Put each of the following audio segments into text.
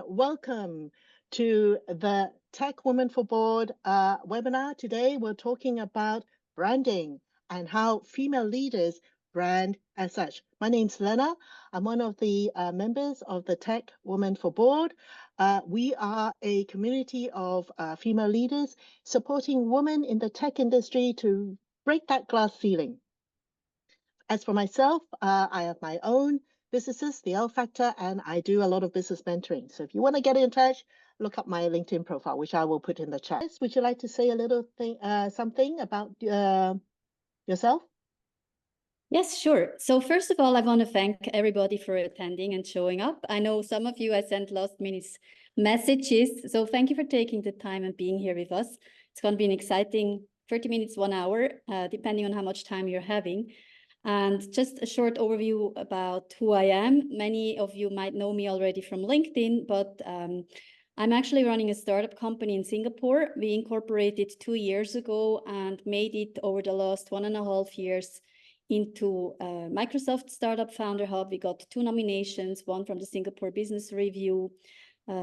Welcome to the Tech Women for Board webinar. Today, we're talking about branding and how female leaders brand as such. My name's Lena. I'm one of the members of the Tech Women for Board. We are a community of female leaders supporting women in the tech industry to break that glass ceiling. As for myself, I have my own businesses, the L Factor, and I do a lot of business mentoring. So if you want to get in touch, look up my LinkedIn profile, which I will put in the chat. Would you like to say a little thing, something about yourself? Yes, sure. So first of all, I want to thank everybody for attending and showing up. I know some of you I sent last minute messages. So thank you for taking the time and being here with us. It's going to be an exciting 30 minutes, 1 hour, depending on how much time you're having. And just a short overview about who I am. Many of you might know me already from LinkedIn, but I'm actually running a startup company in Singapore. We incorporated 2 years ago and made it over the last 1.5 years into Microsoft Startup Founder Hub. We got 2 nominations, one from the Singapore Business Review,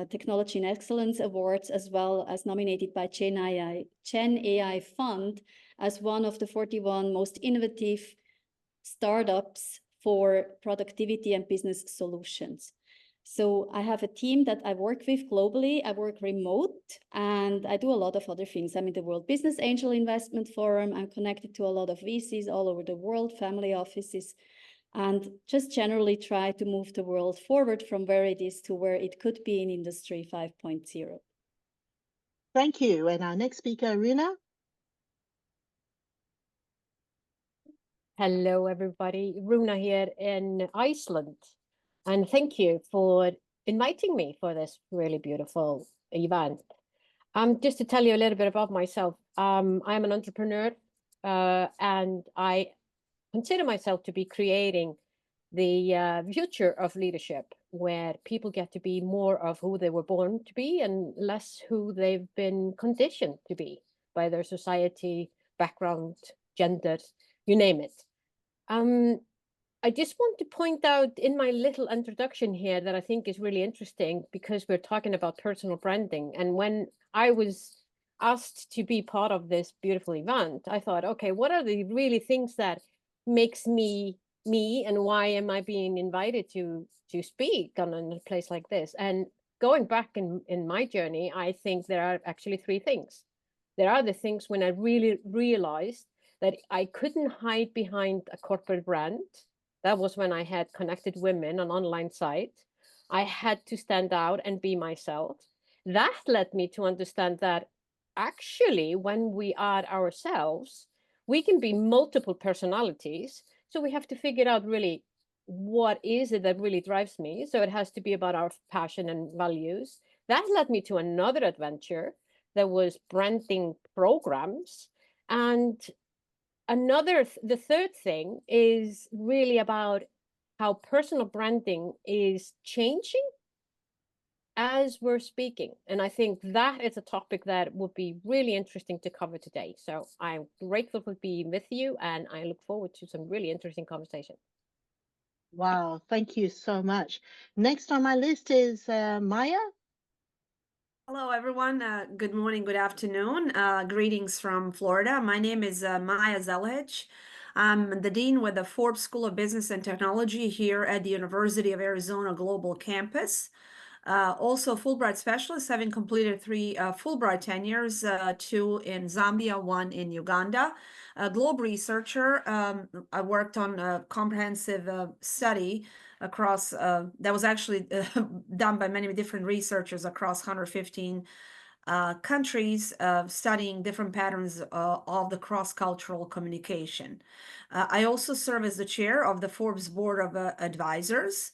Technology and Excellence Awards, as well as nominated by Gen AI Fund as one of the 41 most innovative startups for productivity and business solutions. So I have a team that I work with globally. I work remote and I do a lot of other things. I'm in the World Business Angel Investment Forum. I'm connected to a lot of VCs all over the world, family offices, and just generally try to move the world forward from where it is to where it could be in Industry 5.0. Thank you. And our next speaker, Runa. Hello, everybody. Runa here in Iceland. And thank you for inviting me for this really beautiful event. Just to tell you a little bit about myself, I'm an entrepreneur and I consider myself to be creating the future of leadership, where people get to be more of who they were born to be and less who they've been conditioned to be by their society, background, gender, you name it. I just want to point out in my little introduction here that I think is really interesting, because we're talking about personal branding. And when I was asked to be part of this beautiful event, I thought, okay, what are the really things that makes me me, and why am I being invited to speak on a place like this? And going back in my journey, I think there are actually 3 things. There are the things when I really realized that I couldn't hide behind a corporate brand. That was when I had Connected Women, an online site. I had to stand out and be myself. That led me to understand that actually, when we are ourselves, we can be multiple personalities. So we have to figure out really what is it that really drives me. So it has to be about our passion and values. That led me to another adventure that was branding programs. And the third thing is really about how personal branding is changing as we're speaking. And I think that is a topic that would be really interesting to cover today. So I'm grateful for being with you, and I look forward to some really interesting conversation. Wow, thank you so much. Next on my list is Maya. Hello, everyone. Good morning, good afternoon. Greetings from Florida. My name is Maya Zelhich. I'm the Dean with the Forbes School of Business and Technology here at the University of Arizona Global Campus. Also Fulbright specialist, having completed 3 Fulbright tenures, 2 in Zambia, 1 in Uganda. A globe researcher. I worked on a comprehensive study across, that was actually done by many different researchers across 115 countries, studying different patterns of the cross-cultural communication. I also serve as the chair of the Forbes Board of Advisors.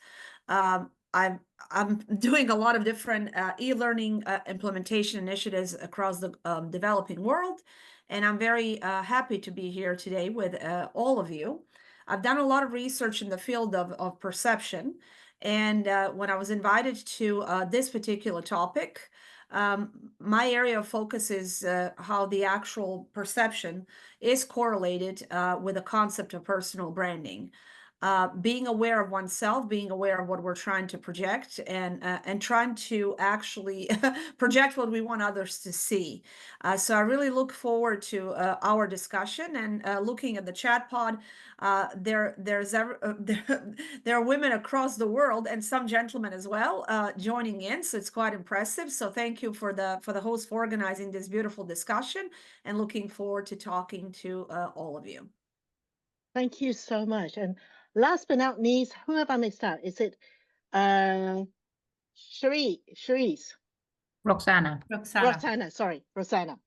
I'm doing a lot of different e-learning implementation initiatives across the developing world, and I'm very happy to be here today with all of you. I've done a lot of research in the field of perception, and when I was invited to this particular topic, my area of focus is how the actual perception is correlated with the concept of personal branding. being aware of oneself, being aware of what we're trying to project, and trying to actually project what we want others to see. So I really look forward to our discussion, and looking at the chat pod. There are women across the world and some gentlemen as well joining in, so it's quite impressive. So thank you for the host for organizing this beautiful discussion, and looking forward to talking to all of you. Thank you so much. And last but not least, who have I missed out? Is it Cherise? Roxana. Roxana, sorry, Roxana.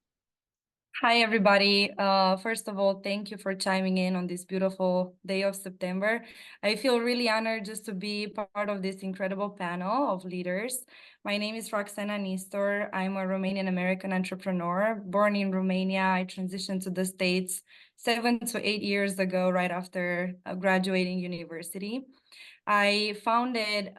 Hi, everybody. First of all, thank you for chiming in on this beautiful day of September. I feel really honored just to be part of this incredible panel of leaders. My name is Roxana Nistor. I'm a Romanian-American entrepreneur. Born in Romania, I transitioned to the States 7 to 8 years ago, right after graduating university. I founded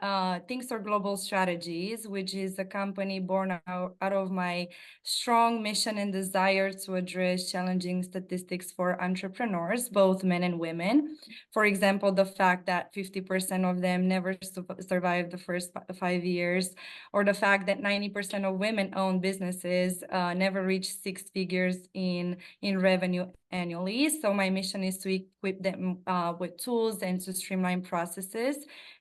Things for Global Strategies, which is a company born out of my strong mission and desire to address challenging statistics for entrepreneurs, both men and women. For example, the fact that 50% of them never survive the first 5 years, or the fact that 90% of women-owned businesses never reach 6 figures in revenue annually. So my mission is to equip them with tools and to streamline processes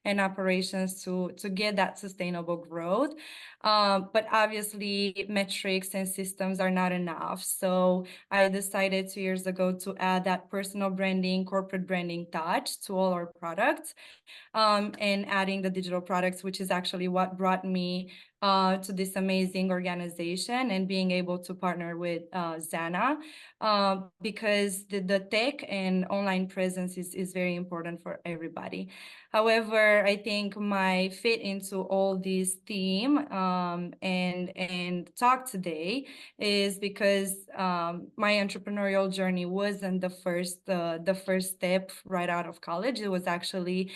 and operations to get that sustainable growth. But obviously metrics and systems are not enough. So I decided 2 years ago to add that personal branding, corporate branding touch to all our products, and adding the digital products, which is actually what brought me to this amazing organization, and being able to partner with Zana, because the tech and online presence is very important for everybody. However, I think my fit into all this theme and talk today is because my entrepreneurial journey wasn't the first step right out of college. It was actually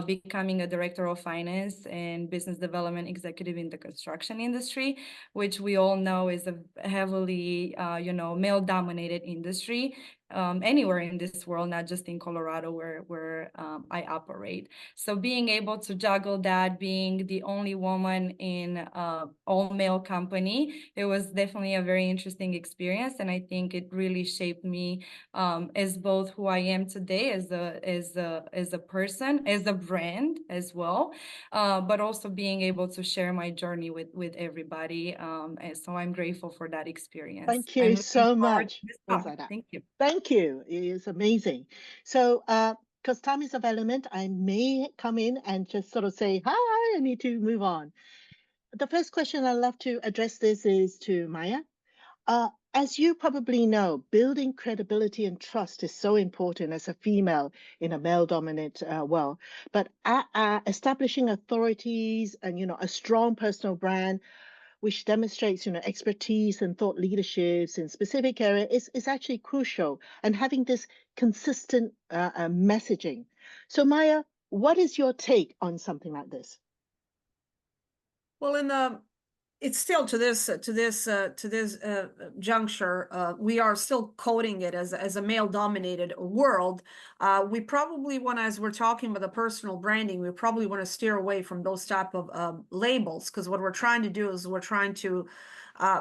becoming a director of finance and business development executive in the construction industry, which we all know is a heavily male-dominated industry anywhere in this world, not just in Colorado where I operate. So being able to juggle that, being the only woman in an all-male company, it was definitely a very interesting experience, and I think it really shaped me as both who I am today as a person, as a brand as well, but also being able to share my journey with everybody. And so I'm grateful for that experience. Thank you so much, Roxana. Thank you. Thank you. It is amazing. So, because time is of element, I may come in and just sort of say, hi, I need to move on. The first question I'd love to address this is to Maya. As you probably know, building credibility and trust is so important as a female in a male-dominant world. But establishing authorities and, a strong personal brand, which demonstrates, expertise and thought leaderships in specific area is actually crucial, and having this consistent messaging. So Maya, what is your take on something like this? Well, it's still to this juncture, we are still coding it as a male-dominated world. We probably want to, as we're talking about the personal branding, we probably want to steer away from those type of labels, because what we're trying to do is we're trying to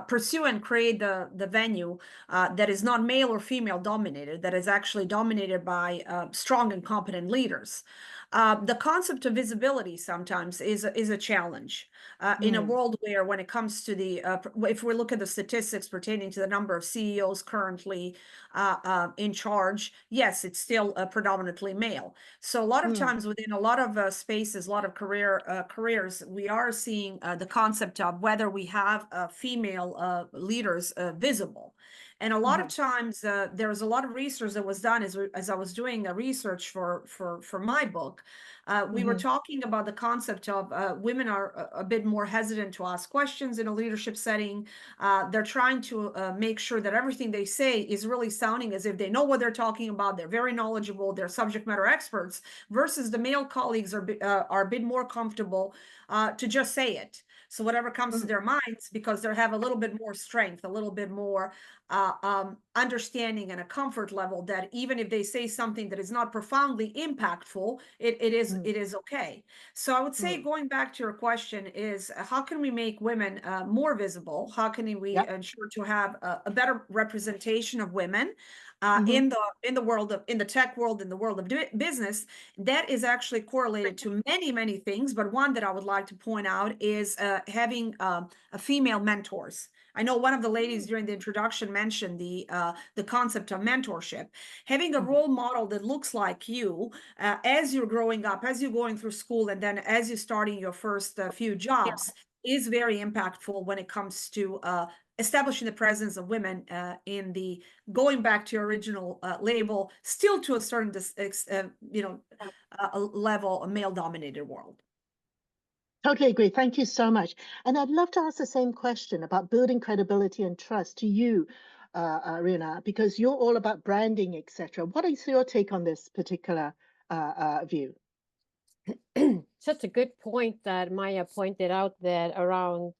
pursue and create the venue that is not male or female dominated, that is actually dominated by strong and competent leaders. The concept of visibility sometimes is a challenge in a world where, when it comes to the, if we look at the statistics pertaining to the number of CEOs currently in charge, yes, it's still predominantly male. So a lot of times within a lot of spaces, a lot of careers, we are seeing the concept of whether we have female leaders visible. And a lot of times there was a lot of research that was done as I was doing a research for my book. We were talking about the concept of women are a bit more hesitant to ask questions in a leadership setting. They're trying to make sure that everything they say is really sounding as if they know what they're talking about. They're very knowledgeable. They're subject matter experts, versus the male colleagues are a bit more comfortable to just say it. So whatever comes to their minds, because they have a little bit more strength, a little bit more understanding and a comfort level that even if they say something that is not profoundly impactful, it is okay. So I would say, going back to your question, is how can we make women more visible? How can we ensure to have a better representation of women in the world of, in the tech world, in the world of business? That is actually correlated to many things, but one that I would like to point out is having a female mentors. I know one of the ladies during the introduction mentioned the concept of mentorship. Having a role model that looks like you as you're growing up, as you're going through school, and then as you're starting your first few jobs is very impactful when it comes to establishing the presence of women in the, going back to your original label, still to a certain level, a male-dominated world. Totally agree. Thank you so much. And I'd love to ask the same question about building credibility and trust to you, Runa, because you're all about branding, etc. What is your take on this particular view? Such a good point that Maya pointed out there around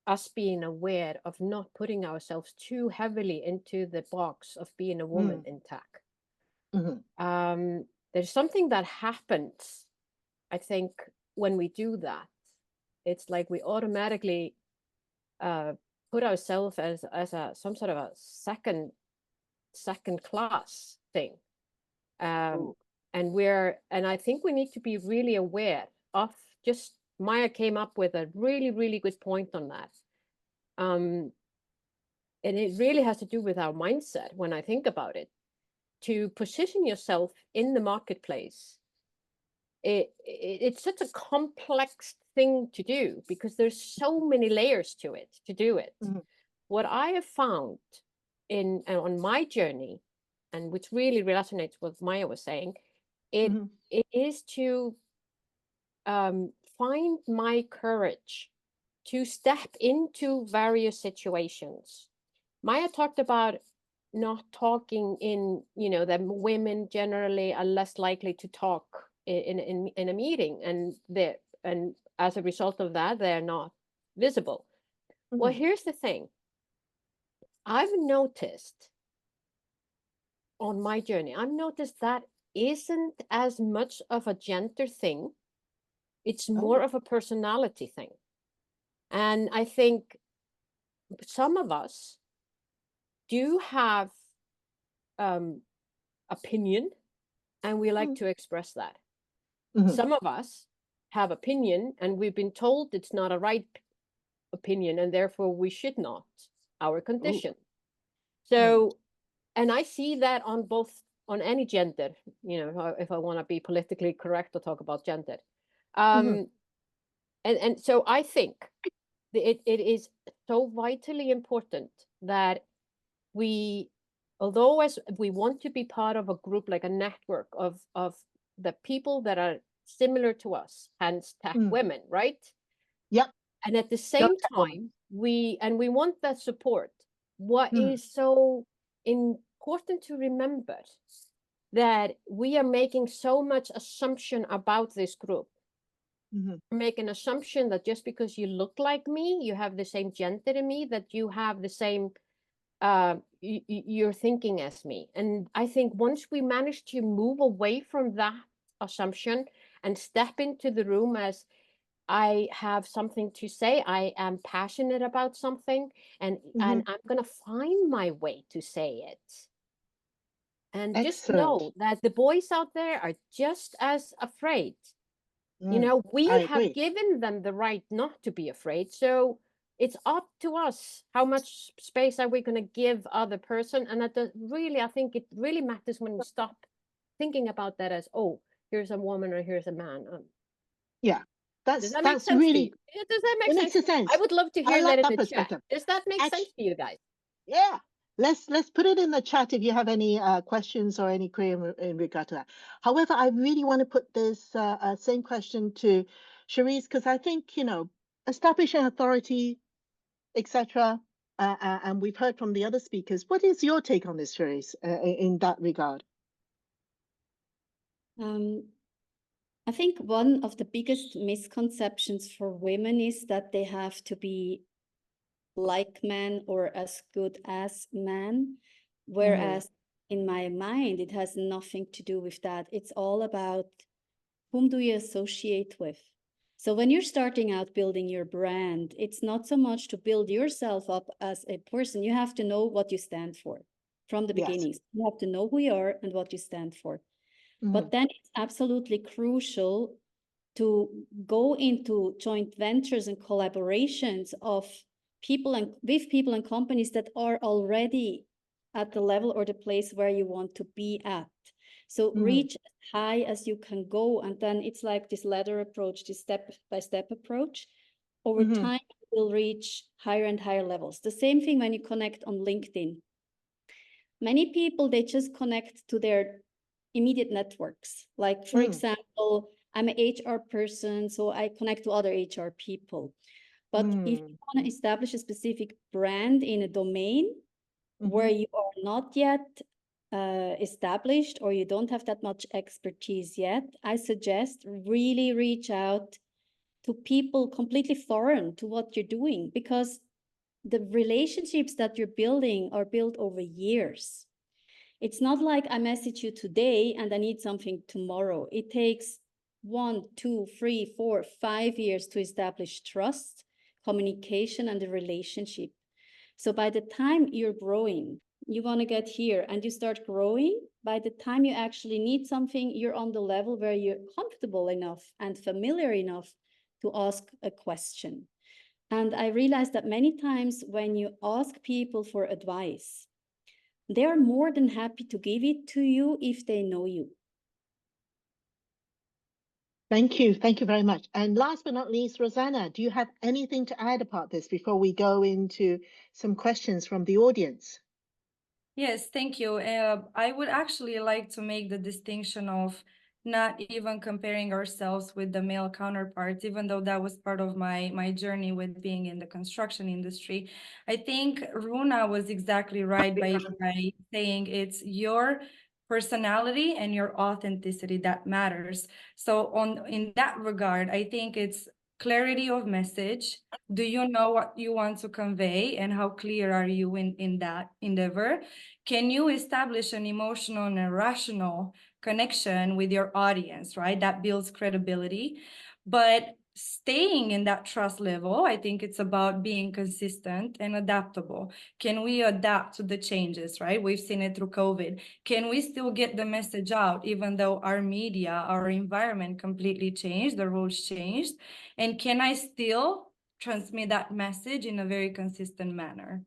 us being aware of not putting ourselves too heavily into the box of being a woman in tech. There's something that happens, I think, when we do that. It's like we automatically put ourselves as some sort of a second class thing. And I think we need to be really aware of, just Maya came up with a really good point on that. And it really has to do with our mindset when I think about it. To position yourself in the marketplace, it's such a complex thing to do because there's so many layers to it to do it. What I have found on my journey, and which really resonates with what Maya was saying, it is to find my courage to step into various situations. Maya talked about not talking in, that women generally are less likely to talk in a meeting, and as a result of that, they're not visible. Well, here's the thing. I've noticed on my journey, I've noticed that isn't as much of a gender thing. It's more of a personality thing. And I think some of us do have opinion, and we like to express that. Some of us have opinion, and we've been told it's not a right opinion, and therefore we should not, our condition. So, and I see that on any gender, if I want to be politically correct or talk about gender. And so I think it is so vitally important that we, although as we want to be part of a group, like a network of the people that are similar to us, hence tech women, right? Yep. And at the same time, we want that support. What is so important to remember, that we are making so much assumption about this group. Make an assumption that just because you look like me, you have the same gender in me, that you have the same you're thinking as me. And I think once we manage to move away from that assumption and step into the room as, I have something to say, I am passionate about something, and I'm going to find my way to say it. And just know that the boys out there are just as afraid. We have given them the right not to be afraid. So it's up to us. How much space are we going to give other person? And I think it really matters when we stop thinking about that as, oh, here's a woman or here's a man. Does that make sense to you? Does that make sense? Makes sense. I would love to hear that in the chat. Does that make sense to you guys? Yeah. Let's put it in the chat if you have any questions or any query in regard to that. However, I really want to put this same question to Cherise, because I think, establishing authority, etc., and we've heard from the other speakers. What is your take on this, Cherise, in that regard? I think one of the biggest misconceptions for women is that they have to be like men or as good as men, whereas in my mind, it has nothing to do with that. It's all about whom do you associate with. So when you're starting out building your brand, it's not so much to build yourself up as a person. You have to know what you stand for from the Yes. beginning. You have to know who you are and what you stand for. But then it's absolutely crucial to go into joint ventures and collaborations of people and with people and companies that are already at the level or the place where you want to be at. So reach as high as you can go. And then it's like this ladder approach, this step-by-step approach. Over time, you will reach higher and higher levels. The same thing when you connect on LinkedIn. Many people, they just connect to their immediate networks. Like, for example, I'm an HR person, so I connect to other HR people. But if you want to establish a specific brand in a domain where you are not yet established or you don't have that much expertise yet, I suggest really reach out to people completely foreign to what you're doing, because the relationships that you're building are built over years. It's not like I message you today and I need something tomorrow. It takes 1, 2, 3, 4, 5 years to establish trust, communication, and the relationship. So by the time you're growing, you want to get here and you start growing, by the time you actually need something, you're on the level where you're comfortable enough and familiar enough to ask a question. And I realized that many times when you ask people for advice, they are more than happy to give it to you if they know you. Thank you. Thank you very much. And last but not least, Rosanna, do you have anything to add about this before we go into some questions from the audience? Yes, thank you. I would actually like to make the distinction of not even comparing ourselves with the male counterparts, even though that was part of my journey with being in the construction industry. I think Runa was exactly right by saying it's your personality and your authenticity that matters. So in that regard, I think it's clarity of message. Do you know what you want to convey, and how clear are you in that endeavor? Can you establish an emotional and a rational connection with your audience, right? That builds credibility. But staying in that trust level, I think it's about being consistent and adaptable. Can we adapt to the changes, right? We've seen it through COVID. Can we still get the message out, even though our media, our environment completely changed, the rules changed? And can I still transmit that message in a very consistent manner?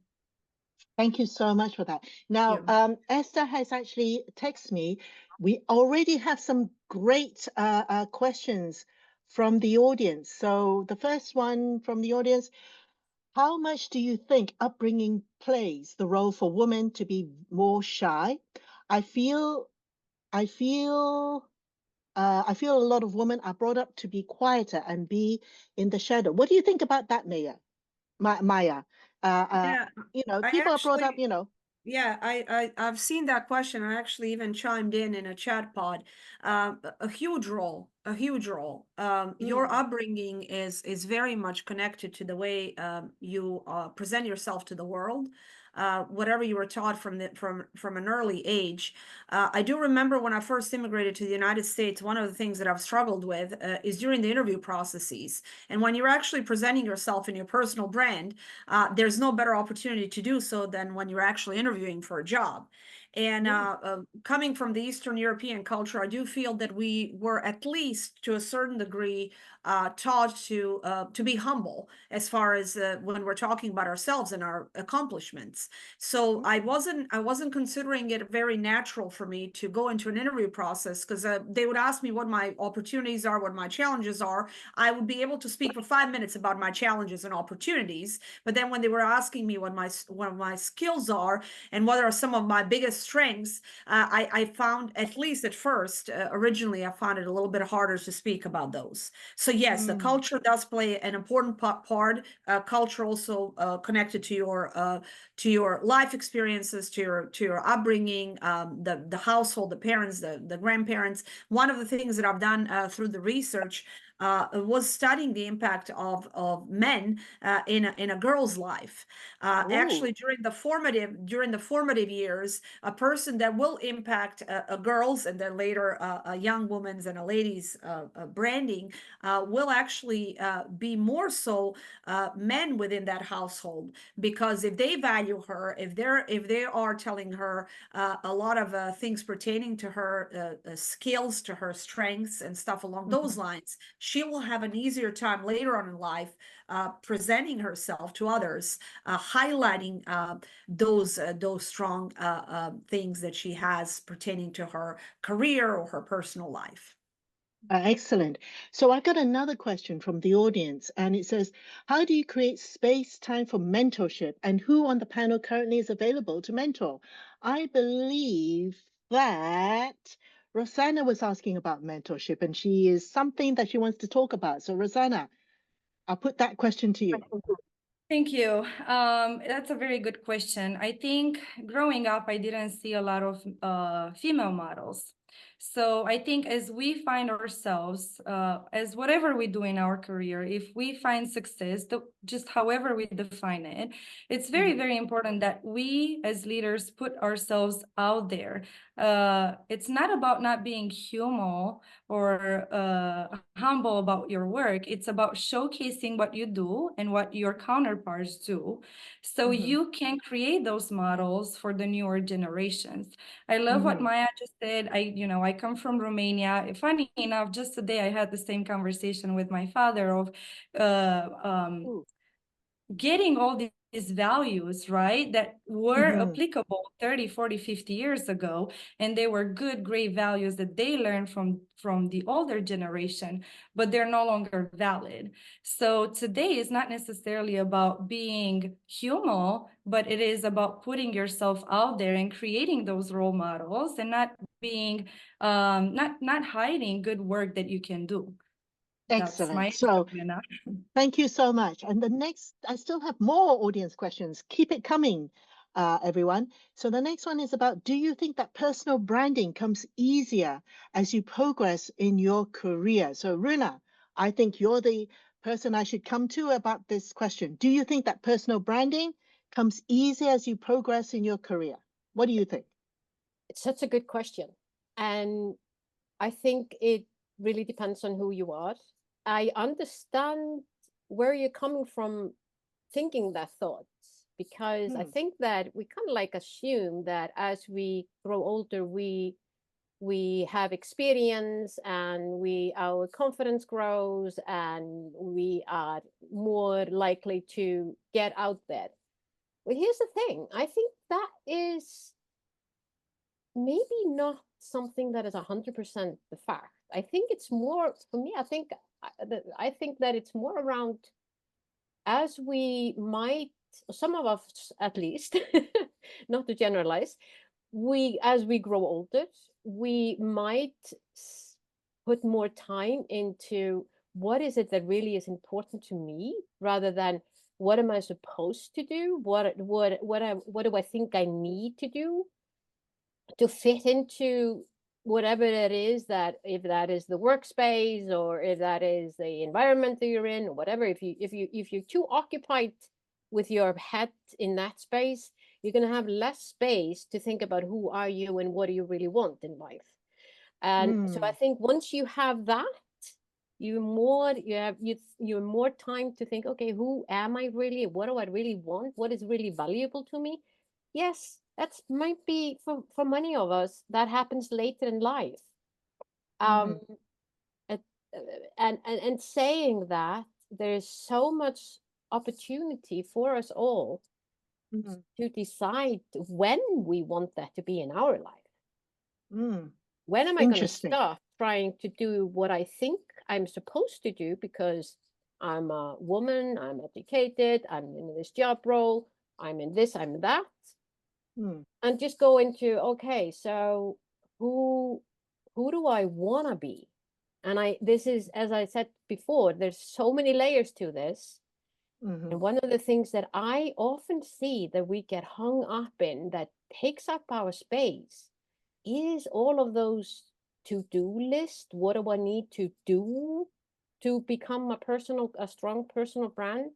Thank you so much for that. Now, Esther has actually texted me. We already have some great questions from the audience. So the first one from the audience: how much do you think upbringing plays the role for women to be more shy? I feel a lot of women are brought up to be quieter and be in the shadow. What do you think about that, Maya? Maya, Yeah, people are brought up, Yeah, I've seen that question. I actually even chimed in a chat pod. A huge role, a huge role. Your upbringing is very much connected to the way you present yourself to the world. Whatever you were taught from an early age. I do remember when I first immigrated to the United States, one of the things that I've struggled with is during the interview processes. And when you're actually presenting yourself in your personal brand, there's no better opportunity to do so than when you're actually interviewing for a job. And coming from the Eastern European culture, I do feel that we were, at least to a certain degree, taught to be humble as far as when we're talking about ourselves and our accomplishments. So I wasn't considering it very natural for me to go into an interview process, because they would ask me what my opportunities are, what my challenges are. I would be able to speak for 5 minutes about my challenges and opportunities, but then when they were asking me what my skills are and what are some of my biggest strengths, I found, at least at first, originally, I found it a little bit harder to speak about those. So yes, the culture does play an important part. Culture also connected to your life experiences, to your upbringing, the household, the parents, the grandparents. One of the things that I've done through the research was studying the impact of men in a girl's life. Actually, during the formative years, a person that will impact a girl's, and then later a young woman's and a lady's branding will actually be more so men within that household, because if they value her, if they are telling her a lot of things pertaining to her skills, to her strengths and stuff along those lines, she will have an easier time later on in life presenting herself to others, highlighting those strong things that she has pertaining to her career or her personal life. Excellent. So I got another question from the audience, and it says, how do you create space, time for mentorship, and who on the panel currently is available to mentor? I believe that Rosanna was asking about mentorship, and she is something that she wants to talk about. So Rosanna, I'll put that question to you. Thank you. That's a very good question. I think growing up, I didn't see a lot of female models. So I think as we find ourselves, as whatever we do in our career, if we find success, just however we define it, it's very, very important that we as leaders put ourselves out there. It's not about not being human or humble about your work. It's about showcasing what you do and what your counterparts do, so you can create those models for the newer generations. I love what Maya just said. I come from Romania. Funny enough, just today I had the same conversation with my father of getting all these values, right, that were applicable 30, 40, 50 years ago, and they were good, great values that they learned from the older generation, but they're no longer valid. So today is not necessarily about being human, but it is about putting yourself out there and creating those role models, and not being not hiding good work that you can do. Excellent. So thank you so much. And the next, I still have more audience questions. Keep it coming, everyone. So the next one is about, do you think that personal branding comes easier as you progress in your career? So Runa, I think you're the person I should come to about this question. Do you think that personal branding comes easier as you progress in your career? What do you think? It's such a good question. And I think it really depends on who you are. I understand where you're coming from thinking that thought, because I think that we kind of like assume that as we grow older, we have experience and our confidence grows and we are more likely to get out there. But here's the thing, I think that is maybe not something that is 100% the fact. I think it's more, for me, I think that it's more around, as we might, some of us at least, not to generalize, as we grow older, we might put more time into what is it that really is important to me, rather than what am I supposed to do? What do I think I need to do to fit into whatever it is, that if that is the workspace or if that is the environment that you're in, or whatever. If you're too occupied with your head in that space, you're going to have less space to think about who are you and what do you really want in life. And so I think once you have that, you have more time to think, okay, who am I really? What do I really want? What is really valuable to me? Yes, that might be for many of us, that happens later in life. And saying that, there's so much opportunity for us all to decide when we want that to be in our life. When am I going to stop trying to do what I think I'm supposed to do because I'm a woman, I'm educated, I'm in this job role, I'm in this, I'm that, and just go into, okay, so who do I want to be? And this is, as I said before, there's so many layers to this. And one of the things that I often see that we get hung up in that takes up our space is all of those to-do lists. What do I need to do to become a strong personal brand?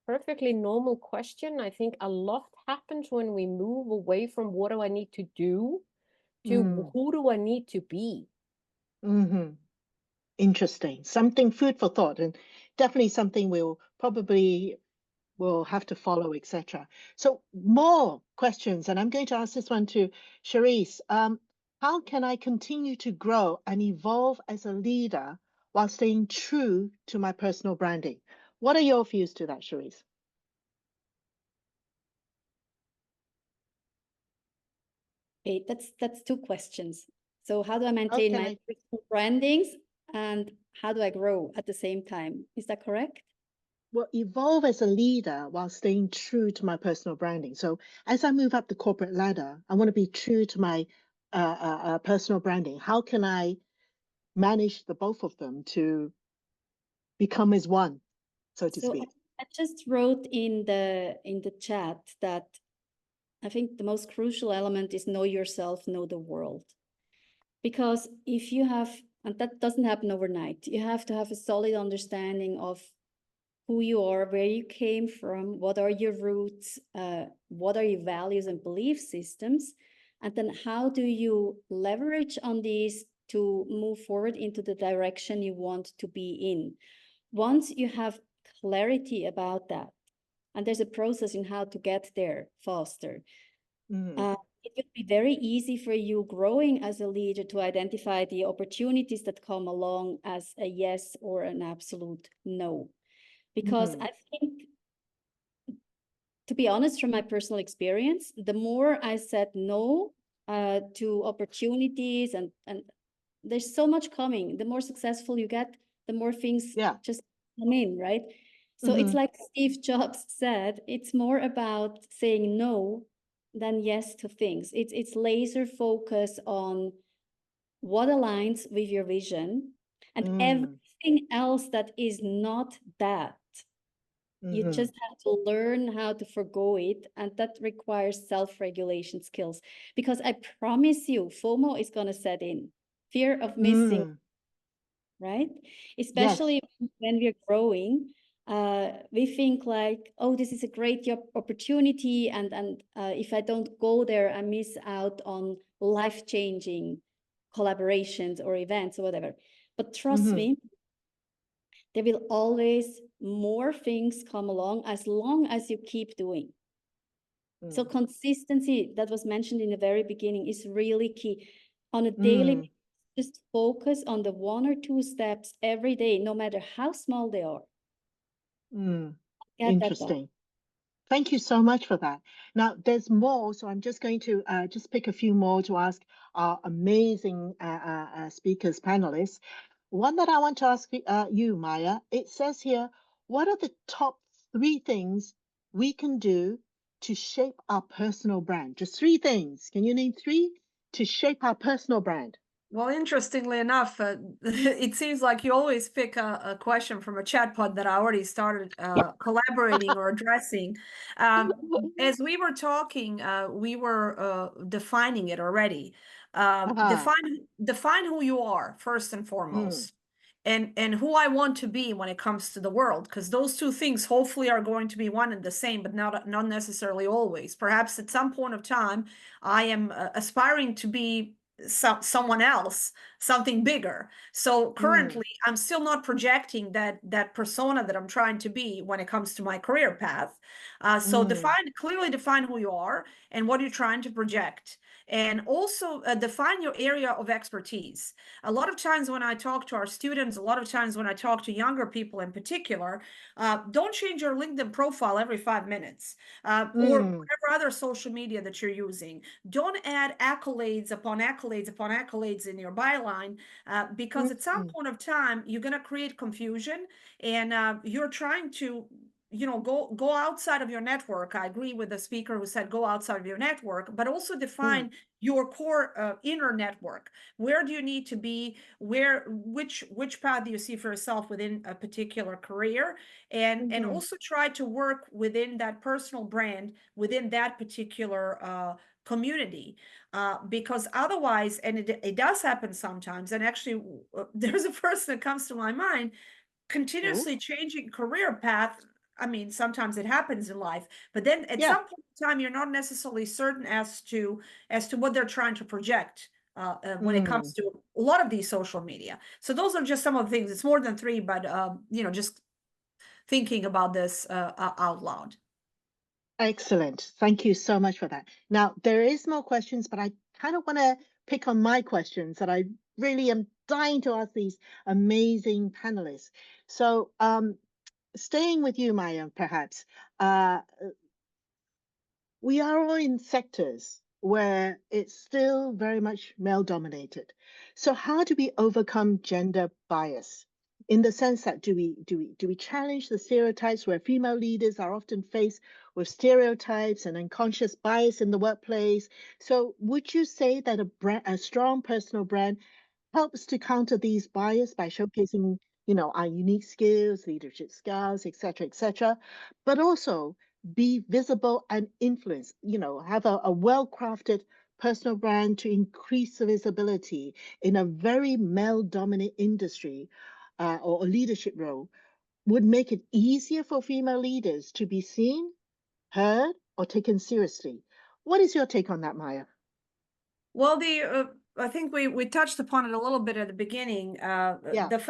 Perfectly normal question. I think a lot happens when we move away from what do I need to do to who do I need to be. Interesting. Something food for thought, and definitely something we'll probably will have to follow, etc. So more questions, and I'm going to ask this one to Charisse. How can I continue to grow and evolve as a leader while staying true to my personal branding? What are your views to that, Charisse? Okay, that's two questions. So how do I maintain my Okay. personal brandings and how do I grow at the same time? Is that correct? Well, evolve as a leader while staying true to my personal branding. So as I move up the corporate ladder, I want to be true to my personal branding. How can I manage the both of them to become as one, so to So speak? I just wrote in the chat that I think the most crucial element is know yourself, know the world. Because if you have, and that doesn't happen overnight, you have to have a solid understanding of who you are, where you came from, what are your roots, what are your values and belief systems, and then how do you leverage on these to move forward into the direction you want to be in. Once you have clarity about that, and there's a process in how to get there faster, it will be very easy for you growing as a leader to identify the opportunities that come along as a yes or an absolute no. Because I think, to be honest, from my personal experience, the more I said no to opportunities and there's so much coming, the more successful you get, the more things just come in, right? So it's like Steve Jobs said, it's more about saying no than yes to things. It's laser focus on what aligns with your vision and everything else that is not that. You just have to learn how to forgo it, and that requires self-regulation skills. Because I promise you, FOMO is going to set in. Fear of missing, right? Especially when we're growing, we think like, oh, this is a great opportunity, and if I don't go there, I miss out on life-changing collaborations or events or whatever. But trust me, there will always more things come along as long as you keep doing. So consistency, that was mentioned in the very beginning, is really key. On a daily, just focus on the 1 or 2 steps every day, no matter how small they are. Get that done. Interesting. Thank you so much for that. Now, there's more, so I'm just going to just pick a few more to ask our amazing speakers, panelists. One that I want to ask you, Maya, it says here, what are the top 3 things we can do to shape our personal brand? Just 3 things. Can you name 3 to shape our personal brand? Well, interestingly enough, it seems like you always pick a question from a chat pod that I already started collaborating or addressing. As we were talking, we were defining it already. Define who you are first and foremost, and who I want to be when it comes to the world, because those 2 things hopefully are going to be one and the same, but not necessarily always. Perhaps at some point of time, I am aspiring to be someone else, something bigger. So currently I'm still not projecting that persona that I'm trying to be when it comes to my career path. So clearly define who you are and what you're trying to project. And also define your area of expertise. A lot of times when I talk to our students, a lot of times when I talk to younger people in particular, don't change your LinkedIn profile every 5 minutes or whatever other social media that you're using. Don't add accolades upon accolades upon accolades in your byline because at some point of time, you're going to create confusion and you're trying to you know, go outside of your network. I agree with the speaker who said go outside of your network, but also define your core inner network. Where do you need to be? Which path do you see for yourself within a particular career? And also try to work within that personal brand, within that particular community, because otherwise, and it does happen sometimes, and actually there's a person that comes to my mind, continuously changing career path. I mean, sometimes it happens in life, but then at some point in time, you're not necessarily certain as to what they're trying to project when it comes to a lot of these social media. So those are just some of the things. It's more than three, but you know, just thinking about this out loud. Excellent. Thank you so much for that. Now, there is more questions, but I kind of want to pick on my questions that I really am dying to ask these amazing panelists. So, staying with you, Maya, perhaps, we are all in sectors where it's still very much male dominated. So how do we overcome gender bias? In the sense that do we challenge the stereotypes where female leaders are often faced with stereotypes and unconscious bias in the workplace? So would you say that a strong personal brand helps to counter these bias by showcasing, you know, our unique skills, leadership skills, etc., but also be visible and influence, you know, have a well-crafted personal brand to increase the visibility in a very male-dominant industry or a leadership role would make it easier for female leaders to be seen, heard, or taken seriously. What is your take on that, Maya? Well, I think we touched upon it a little bit at the beginning. The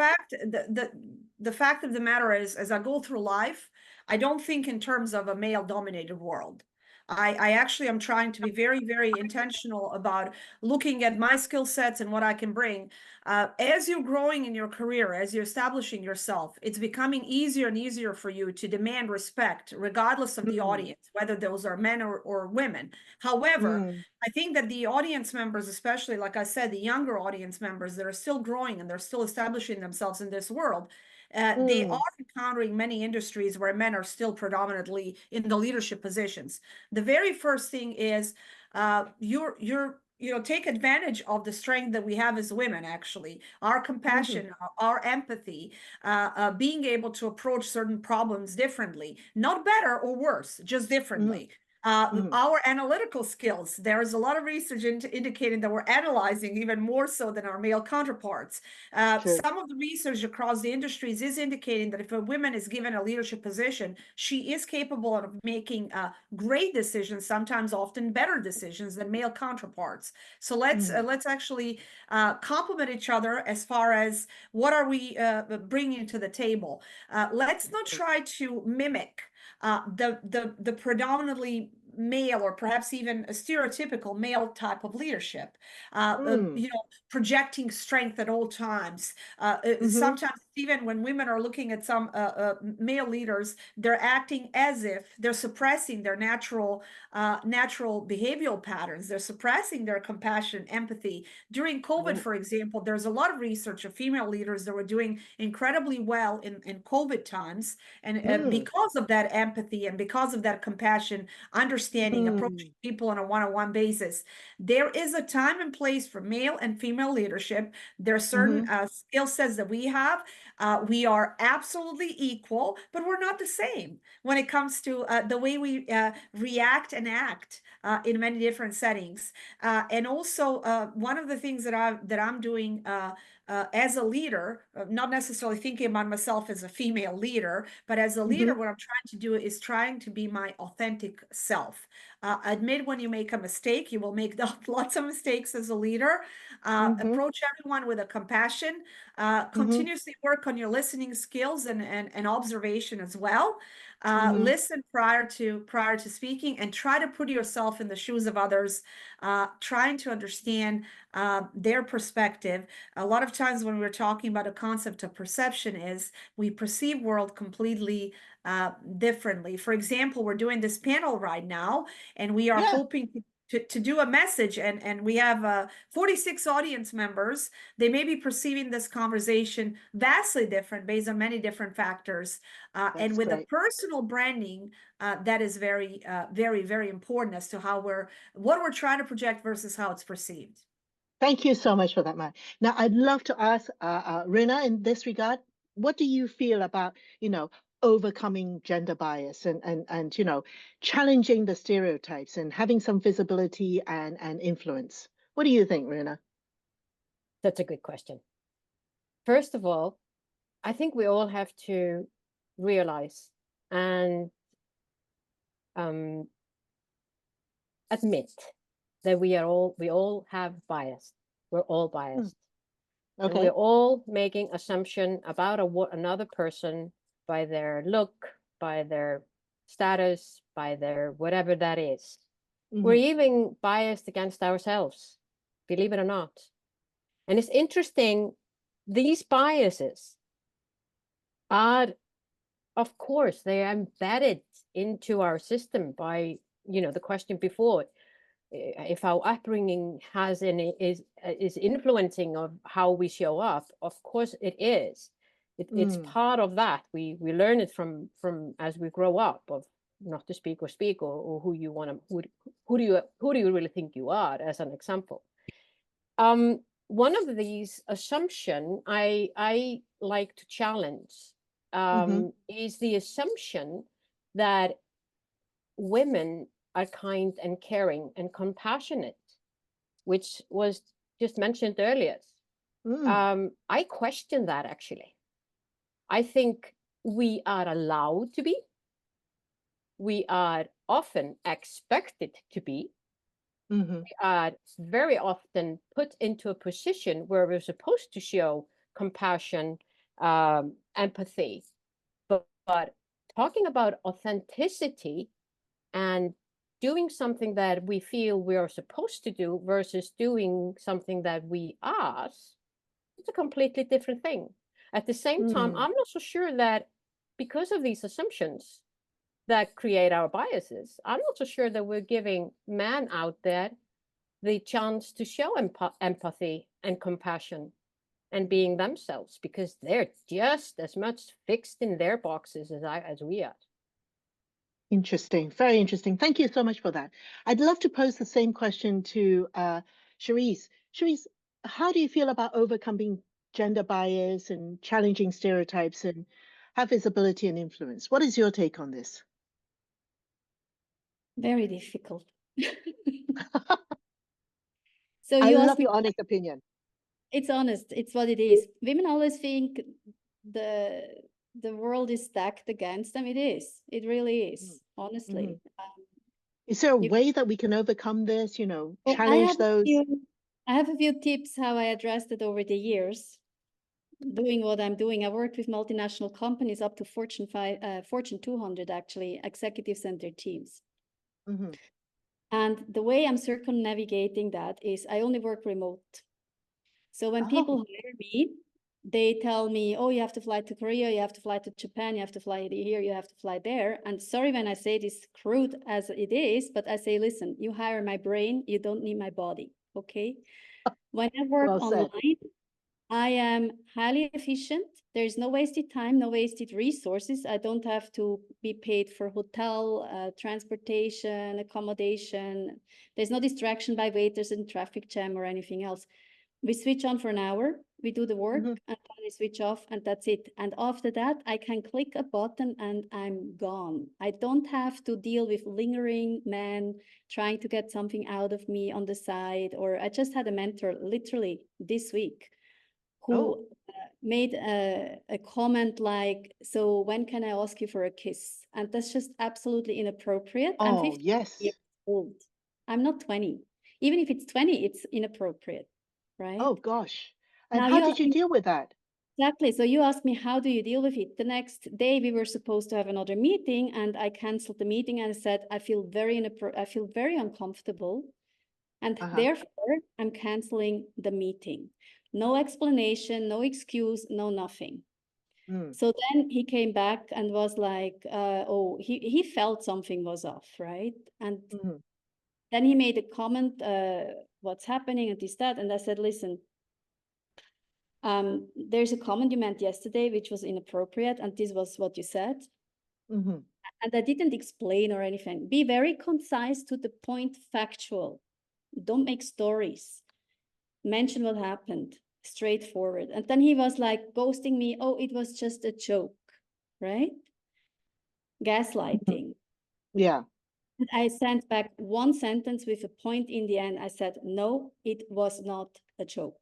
fact of the matter is, as I go through life, I don't think in terms of a male-dominated world. I actually am trying to be very, very intentional about looking at my skill sets and what I can bring. As you're growing in your career, as you're establishing yourself, it's becoming easier and easier for you to demand respect, regardless of the audience, whether those are men or women. However, I think that the audience members, especially, like I said, the younger audience members that are still growing and they're still establishing themselves in this world, they are encountering many industries where men are still predominantly in the leadership positions. The very first thing is you know, take advantage of the strength that we have as women, actually, our compassion, our empathy, being able to approach certain problems differently, not better or worse, just differently. Our analytical skills, there's a lot of research indicating that we're analyzing even more so than our male counterparts. Some of the research across the industries is indicating that if a woman is given a leadership position, she is capable of making great decisions, sometimes often better decisions than male counterparts. So let's actually complement each other as far as what are we bringing to the table. Let's not try to mimic the predominantly male or perhaps even a stereotypical male type of leadership, you know, projecting strength at all times. Sometimes even when women are looking at some male leaders, they're acting as if they're suppressing their natural behavioral patterns. They're suppressing their compassion, empathy. During COVID, for example, there's a lot of research of female leaders that were doing incredibly well in COVID times. And because of that empathy and because of that compassion, understanding, approaching people on a one-on-one basis, there is a time and place for male and female leadership. There are certain skill sets that we have. We are absolutely equal, but we're not the same when it comes to the way we react and act in many different settings. And also, one of the things that I'm doing as a leader, not necessarily thinking about myself as a female leader, but as a leader, what I'm trying to do is trying to be my authentic self. Admit when you make a mistake. You will make lots of mistakes as a leader. Approach everyone with a compassion. Continuously work on your listening skills and observation as well. Listen prior to speaking, and try to put yourself in the shoes of others, trying to understand their perspective. A lot of times when we're talking about a concept of perception is we perceive world completely differently. For example, we're doing this panel right now, and we are hoping to do a message, and we have 46 audience members. They may be perceiving this conversation vastly different based on many different factors. And with the personal branding, that is very, very important as to what we're trying to project versus how it's perceived. Thank you so much for that, Maya. Now, I'd love to ask Rina in this regard, what do you feel about, overcoming gender bias and challenging the stereotypes and having some visibility and influence? What do you think, Rina? That's a good question. First of all, I think we all have to realize and admit that we all have bias. We're all biased. Okay. And we're all making assumption about another person by their look, by their status, by their whatever that is. We're even biased against ourselves, believe it or not. And it's interesting, these biases are, of course, they are embedded into our system by, the question before, if our upbringing is influencing of how we show up. Of course it is. It's part of that. We learn it from as we grow up, of not to speak or who you want to who do you really think you are, as an example. One of these assumption I like to challenge is the assumption that women are kind and caring and compassionate, which was just mentioned earlier. I question that, actually. I think we are allowed to be. We are often expected to be. We are very often put into a position where we're supposed to show compassion, empathy. But talking about authenticity and doing something that we feel we are supposed to do versus doing something that we ask, it's a completely different thing. At the same time, I'm not so sure that because of these assumptions that create our biases, I'm not so sure that we're giving men out there the chance to show empathy and compassion and being themselves, because they're just as much fixed in their boxes as we are. Interesting. Very interesting. Thank you so much for that. I'd love to pose the same question to Cherise. Cherise, how do you feel about overcoming gender bias and challenging stereotypes and have visibility and influence? What is your take on this? Very difficult. So I love your honest opinion. It's honest. It's what it is. Women always think the world is stacked against them. It is. It really is, honestly. Is there a way that we can overcome this, challenge those? I have a few tips how I addressed it over the years, doing what I'm doing. I worked with multinational companies up to Fortune 200, actually, executives and their teams. And the way I'm circumnavigating that is I only work remote. So when people hire me, they tell me, oh, you have to fly to Korea, you have to fly to Japan, you have to fly here, you have to fly there. And sorry when I say this crude as it is, but I say, listen, you hire my brain, you don't need my body, okay? When I work online, I am highly efficient. There's no wasted time, no wasted resources. I don't have to be paid for hotel, transportation, accommodation. There's no distraction by waiters and traffic jam or anything else. We switch on for an hour, we do the work, and then we switch off, and that's it. And after that, I can click a button and I'm gone. I don't have to deal with lingering men trying to get something out of me on the side. Or I just had a mentor literally this week who made a comment like, so when can I ask you for a kiss? And that's just absolutely inappropriate. I'm 50 years old. I'm not 20. Even if it's 20, it's inappropriate. Right? Oh, gosh. And how did you deal with that? Exactly. So you asked me, how do you deal with it? The next day, we were supposed to have another meeting, and I canceled the meeting and said, I feel very uncomfortable. And therefore, I'm canceling the meeting. No explanation, no excuse, no nothing. So then he came back and was like, oh, he felt something was off, right? And then he made a comment, what's happening and this, that. And I said, listen, there's a comment you meant yesterday, which was inappropriate. And this was what you said. Mm-hmm. And I didn't explain or anything. Be very concise, to the point, factual. Don't make stories. Mention what happened, straightforward. And then he was like ghosting me. Oh, it was just a joke, right? Gaslighting. Yeah. And I sent back one sentence with a point in the end. I said, no, it was not a joke.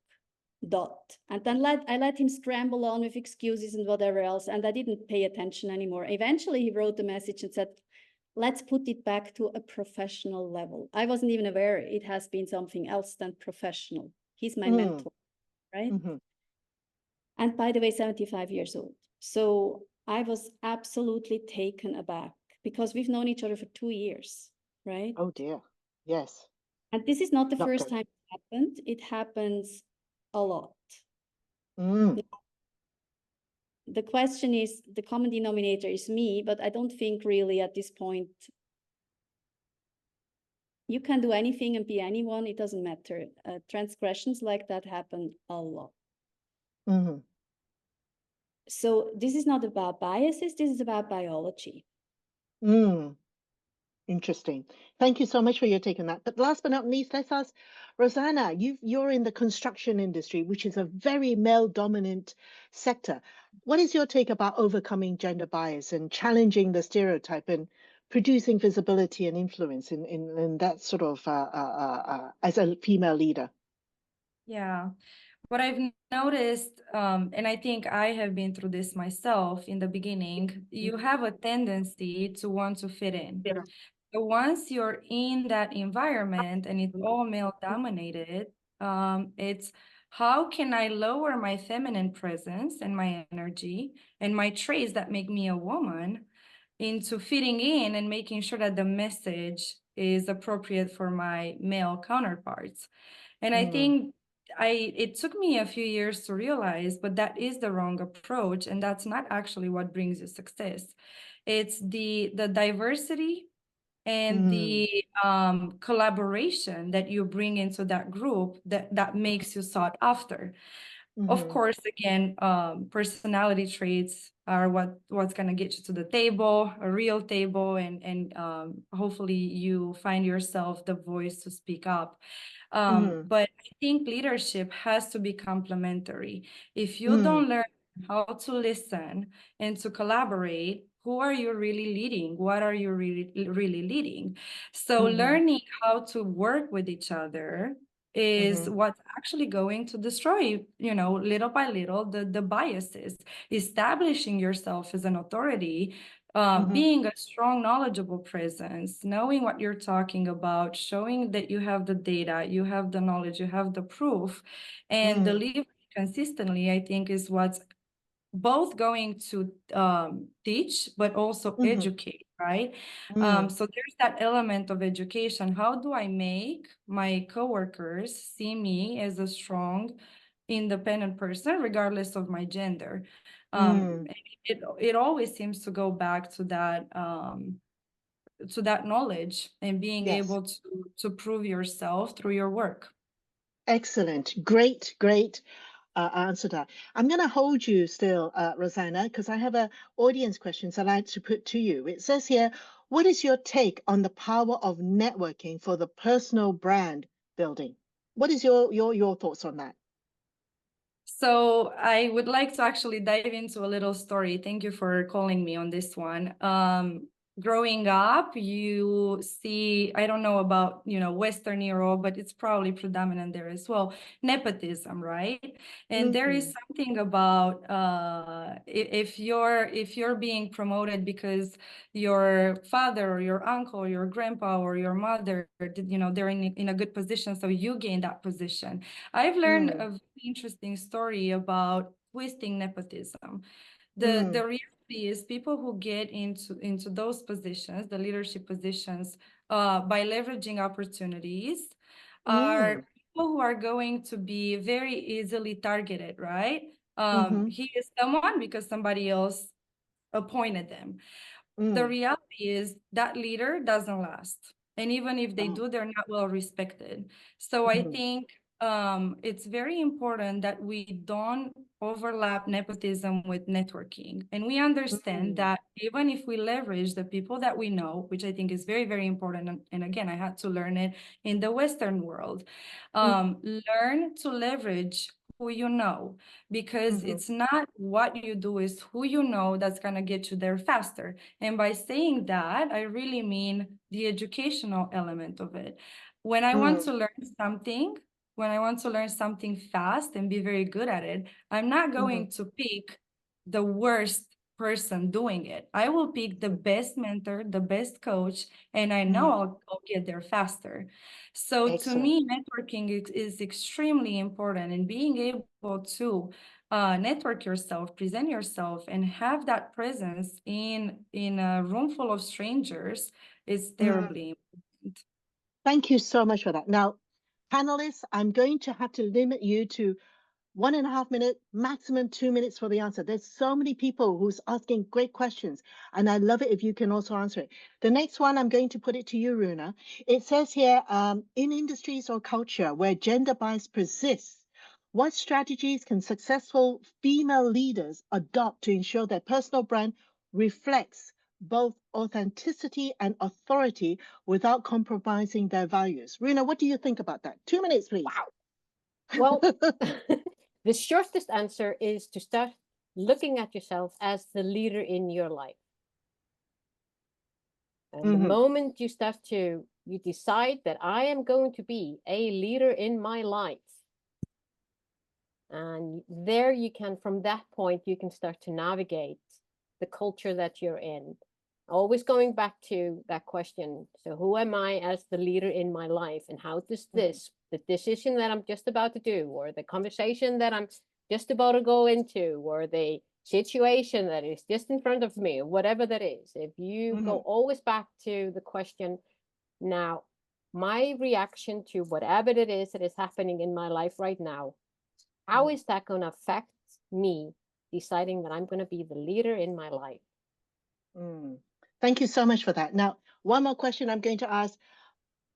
Dot. And then I let him scramble on with excuses and whatever else. And I didn't pay attention anymore. Eventually, he wrote a message and said, let's put it back to a professional level. I wasn't even aware it has been something else than professional. He's my mentor, right? Mm-hmm. And by the way, 75 years old. So I was absolutely taken aback because we've known each other for 2 years, right? Oh dear. Yes. And this is not the Not first good. time it happened. It happens a lot. Mm. The question is, the common denominator is me, but I don't think really at this point you can do anything and be anyone. It doesn't matter. Transgressions like that happen a lot. Mm-hmm. So this is not about biases. This is about biology. Mm. Interesting. Thank you so much for your take on that. But last but not least, let's ask Rosanna. You're in the construction industry, which is a very male-dominant sector. What is your take about overcoming gender bias and challenging the stereotype and producing visibility and influence in that sort of as a female leader? Yeah. What I've noticed, and I think I have been through this myself in the beginning, you have a tendency to want to fit in. Yeah. So once you're in that environment and it's all male dominated, it's how can I lower my feminine presence and my energy and my traits that make me a woman into fitting in and making sure that the message is appropriate for my male counterparts. And I think it took me a few years to realize, but that is the wrong approach. And that's not actually what brings you success. It's the diversity and the collaboration that you bring into that group that makes you sought after. Of course, again, personality traits are what's going to get you to the table, a real table, and hopefully you find yourself the voice to speak up. But I think leadership has to be complementary. If you don't learn how to listen and to collaborate, who are you really leading? What are you really leading? So learning how to work with each other is what's actually going to destroy, little by little, the biases. Establishing yourself as an authority, being a strong, knowledgeable presence, knowing what you're talking about, showing that you have the data, you have the knowledge, you have the proof, and delivering consistently, I think, is what's both going to teach, but also educate, right? So there's that element of education. How do I make my coworkers see me as a strong, independent person, regardless of my gender? It always seems to go back to that knowledge and being Yes. able to prove yourself through your work. Excellent. Great, great answer to that. I'm going to hold you still, Rosanna, because I have a audience questions I'd like to put to you. It says here, what is your take on the power of networking for the personal brand building? What is your thoughts on that? So I would like to actually dive into a little story. Thank you for calling me on this one. Growing up, you see, I don't know about, Western Europe, but it's probably predominant there as well, nepotism, right? And there is something about if you're being promoted because your father or your uncle or your grandpa or your mother, they're in a good position, so you gain that position. I've learned a very interesting story about twisting nepotism. The reality is people who get into those positions, the leadership positions, by leveraging opportunities, are people who are going to be very easily targeted, right? He is someone because somebody else appointed them. The reality is that leader doesn't last. And even if they Wow. do, they're not well respected. So I think it's very important that we don't overlap nepotism with networking. And we understand that even if we leverage the people that we know, which I think is very, very important. And again, I had to learn it in the Western world, learn to leverage who you know, because it's not what you do, is who you know that's going to get you there faster. And by saying that, I really mean the educational element of it. When I want to learn something, when I want to learn something fast and be very good at it, I'm not going to pick the worst person doing it. I will pick the best mentor, the best coach, and I know I'll get there faster. So to Excellent. me, networking is extremely important, and being able to network yourself, present yourself, and have that presence in a room full of strangers is terribly important. Thank you so much for that. Now, panelists, I'm going to have to limit you to 1.5 minutes, maximum 2 minutes for the answer. There's so many people who's asking great questions, and I love it if you can also answer it. The next one, I'm going to put it to you, Runa. It says here, in industries or culture where gender bias persists, what strategies can successful female leaders adopt to ensure their personal brand reflects both authenticity and authority without compromising their values? Runa, what do you think about that? 2 minutes, please. Wow. Well, the shortest answer is to start looking at yourself as the leader in your life. And the moment you decide that I am going to be a leader in my life, and there you can, from that point, you can start to navigate the culture that you're in. Always going back to that question. So who am I as the leader in my life? And how does this, the decision that I'm just about to do, or the conversation that I'm just about to go into, or the situation that is just in front of me, or whatever that is, if you go always back to the question, now, my reaction to whatever it is that is happening in my life right now, how is that going to affect me deciding that I'm going to be the leader in my life? Thank you so much for that. Now, one more question I'm going to ask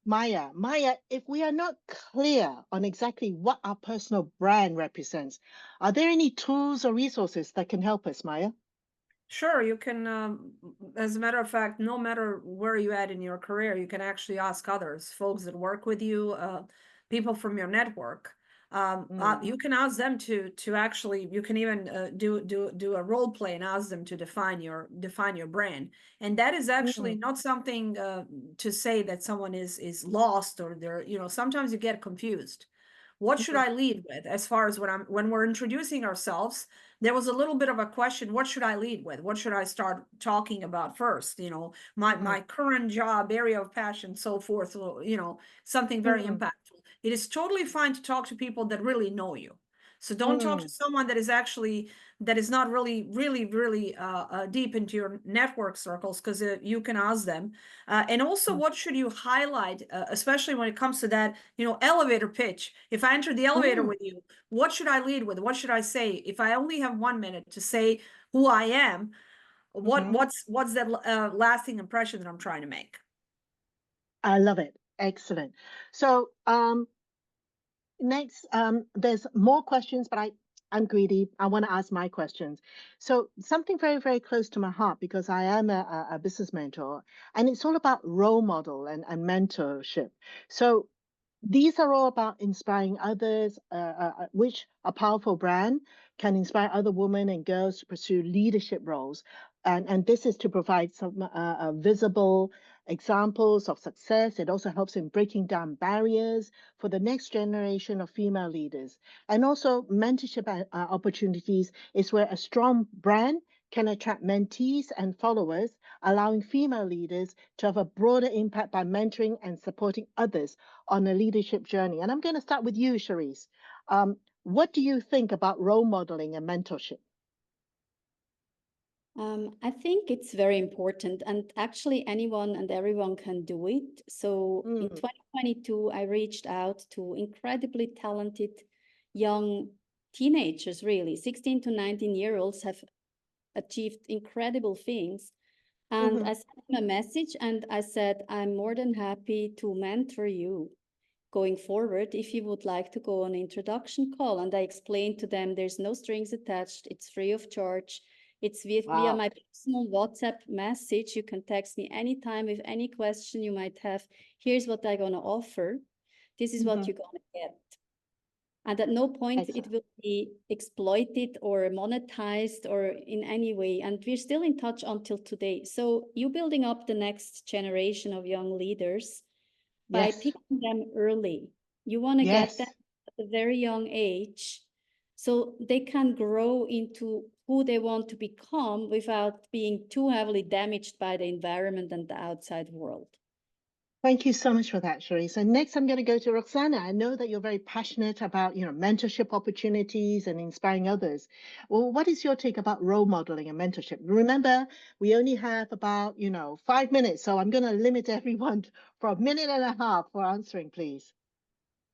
Maya. Maya, if we are not clear on exactly what our personal brand represents, are there any tools or resources that can help us, Maya? Sure, you can, as a matter of fact, no matter where you're at in your career, you can actually ask others, folks that work with you, people from your network. You can ask them to actually, you can even do a role play and ask them to define your brand. And that is actually not something to say that someone is lost, or they're, sometimes you get confused. What should I lead with? As far as when we're introducing ourselves, there was a little bit of a question, what should I lead with? What should I start talking about first? My current job, area of passion, so forth, something very impactful. It is totally fine to talk to people that really know you. So don't talk to someone that is not really deep into your network circles, because you can ask them. And also, what should you highlight, especially when it comes to that, elevator pitch? If I enter the elevator with you, what should I lead with? What should I say? If I only have 1 minute to say who I am, what's that lasting impression that I'm trying to make? I love it. Excellent. So next, there's more questions, but I'm greedy. I want to ask my questions. So something very, very close to my heart, because I am a business mentor, and it's all about role model and mentorship. So these are all about inspiring others, which a powerful brand can inspire other women and girls to pursue leadership roles. And this is to provide some visible examples of success. It also helps in breaking down barriers for the next generation of female leaders. And also mentorship opportunities is where a strong brand can attract mentees and followers, allowing female leaders to have a broader impact by mentoring and supporting others on a leadership journey. And I'm going to start with you, Charisse. What do you think about role modeling and mentorship? I think it's very important, and actually anyone and everyone can do it. So in 2022, I reached out to incredibly talented young teenagers, really. 16 to 19-year-olds have achieved incredible things. And I sent him a message and I said, I'm more than happy to mentor you going forward if you would like to go on an introduction call. And I explained to them there's no strings attached, it's free of charge. It's via my personal WhatsApp message. You can text me anytime with any question you might have. Here's what I'm going to offer. This is what you're going to get. And at no point it will be exploited or monetized or in any way. And we're still in touch until today. So you're building up the next generation of young leaders by picking them early. You want to get them at a very young age so they can grow into who they want to become without being too heavily damaged by the environment and the outside world. Thank you so much for that, Cherie. So next I'm going to go to Roxana. I know that you're very passionate about, mentorship opportunities and inspiring others. Well, what is your take about role modeling and mentorship? Remember, we only have about, 5 minutes, so I'm going to limit everyone for a minute and a half for answering, please.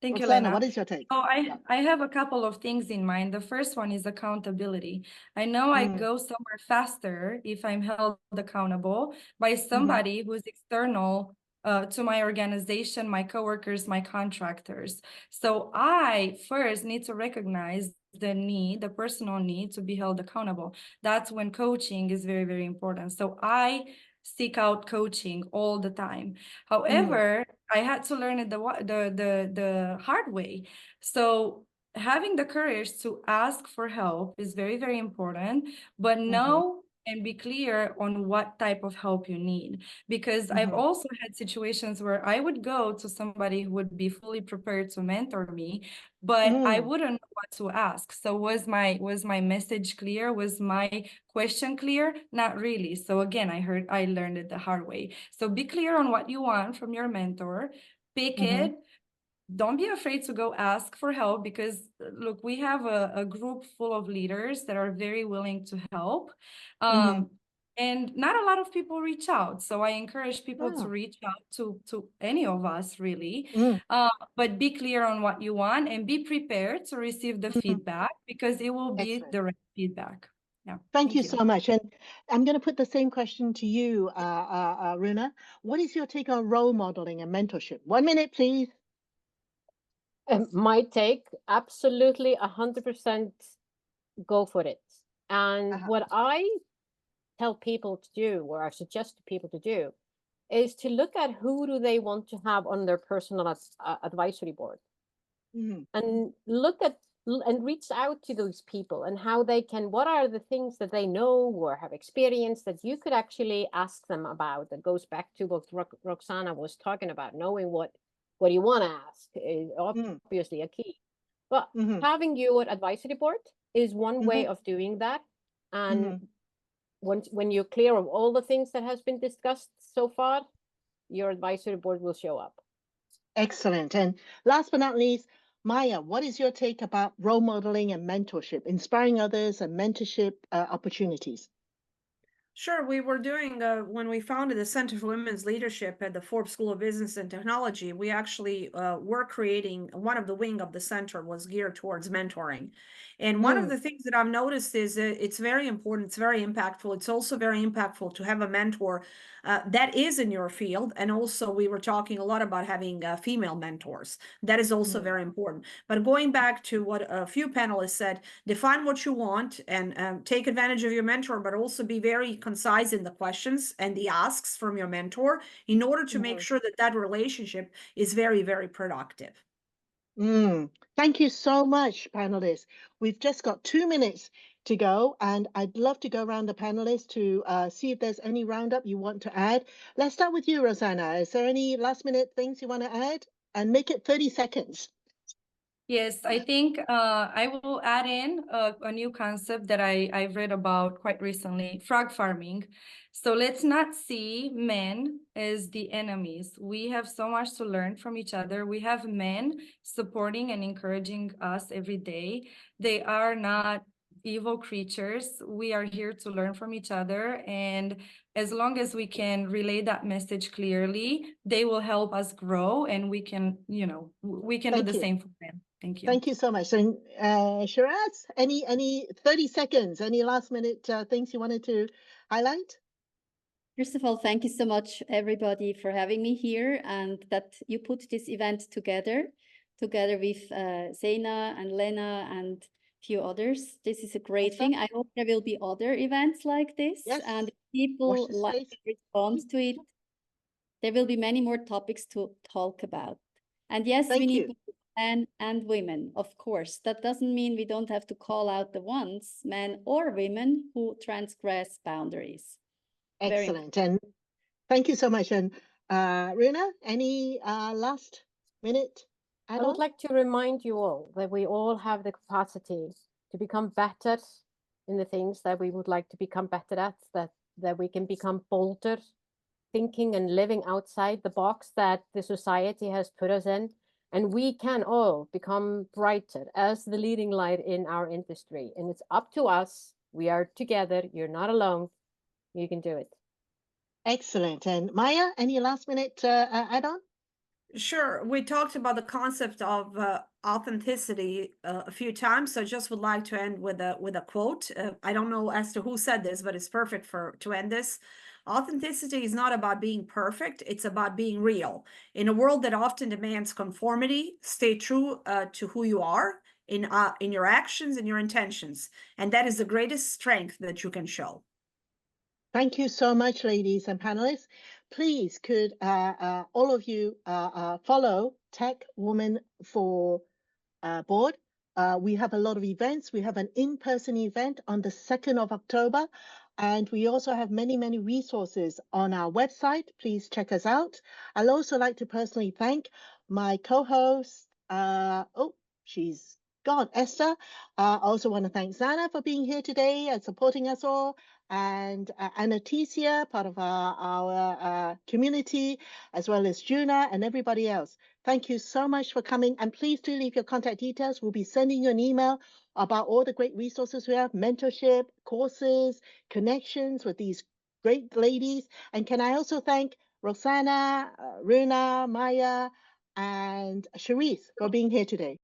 Thank you, Roxana, Lena. what is your take? So I have a couple of things in mind. The first one is accountability. I know I go somewhere faster if I'm held accountable by somebody who's external to my organization, my coworkers, my contractors. So I first need to recognize the personal need to be held accountable. That's when coaching is very, very important. So I seek out coaching all the time. However, I had to learn it the hard way. So having the courage to ask for help is very, very important, but know and be clear on what type of help you need. Because I've also had situations where I would go to somebody who would be fully prepared to mentor me, but I wouldn't know what to ask. So was my message clear? Was my question clear? Not really. So again, I learned it the hard way. So be clear on what you want from your mentor, pick it. Don't be afraid to go ask for help because look, we have a group full of leaders that are very willing to help. And not a lot of people reach out. So I encourage people to reach out to any of us really. But be clear on what you want and be prepared to receive the feedback because it will be the right feedback. Yeah. Thank you so much. And I'm going to put the same question to you, Runa. What is your take on role modeling and mentorship? 1 minute, please. My take, absolutely 100% go for it. And what I tell people to do, or I suggest to people to do, is to look at who do they want to have on their personal advisory board. And look at and reach out to those people and how they can, what are the things that they know or have experienced that you could actually ask them about. That goes back to what Roxana was talking about, knowing what you want to ask is obviously a key. But having your advisory board is one way of doing that. And when you're clear of all the things that has been discussed so far, your advisory board will show up. Excellent. And last but not least, Maya, what is your take about role modeling and mentorship, inspiring others and mentorship opportunities? Sure. We were doing, when we founded the Center for Women's Leadership at the Forbes School of Business and Technology, we actually were creating, one of the wing of the center was geared towards mentoring. And one of the things that I've noticed is it's very important, it's very impactful. It's also very impactful to have a mentor that is in your field. And also we were talking a lot about having female mentors. That is also very important. But going back to what a few panelists said, define what you want and take advantage of your mentor, but also be very concise in the questions and the asks from your mentor in order to make sure that that relationship is very, very productive. Thank you so much, panelists. We've just got 2 minutes to go, and I'd love to go around the panelists to see if there's any roundup you want to add. Let's start with you, Rosanna. Is there any last minute things you want to add? And make it 30 seconds. Yes, I think I will add in a new concept that I've read about quite recently, frog farming. So let's not see men as the enemies. We have so much to learn from each other. We have men supporting and encouraging us every day. They are not evil creatures. We are here to learn from each other. And as long as we can relay that message clearly, they will help us grow and we can, we can do the same for them. Thank you. Thank you so much. And Shiraz, any 30 seconds, any last minute things you wanted to highlight? First of all, thank you so much, everybody, for having me here and that you put this event together with Zeina and Lena and few others. This is a great thing. I hope there will be other events like this. Yes. And if people Watch this like space. to respond to it, there will be many more topics to talk about. And yes, Thank we need you. men and women, of course. That doesn't mean we don't have to call out the ones, men or women, who transgress boundaries. Very Excellent. And thank you so much. And Runa, any last minute I add-on? would like to remind you all that we all have the capacity to become better in the things that we would like to become better at, that we can become bolder, thinking and living outside the box that the society has put us in. And we can all become brighter as the leading light in our industry. And it's up to us. We are together. You're not alone. You can do it. Excellent. And Maya, any last minute add-on? Sure. We talked about the concept of authenticity a few times, so I just would like to end with a quote. I don't know as to who said this, but it's perfect to end this. Authenticity is not about being perfect; it's about being real. In a world that often demands conformity, stay true to who you are in your actions and your intentions, and that is the greatest strength that you can show. Thank you so much, ladies and panelists. Please, could all of you follow TechWomen4Board? We have a lot of events. We have an in-person event on the 2nd of October, and we also have many, many resources on our website. Please check us out. I'd also like to personally thank my co-host. She's gone, Esther. I also want to thank Zana for being here today and supporting us all, and Anaticia, part of our community, as well as Juna and everybody else. Thank you so much for coming, and please do leave your contact details. We'll be sending you an email about all the great resources we have, mentorship, courses, connections with these great ladies. And can I also thank Roxana, Runa, Maya, and Charisse for being here today.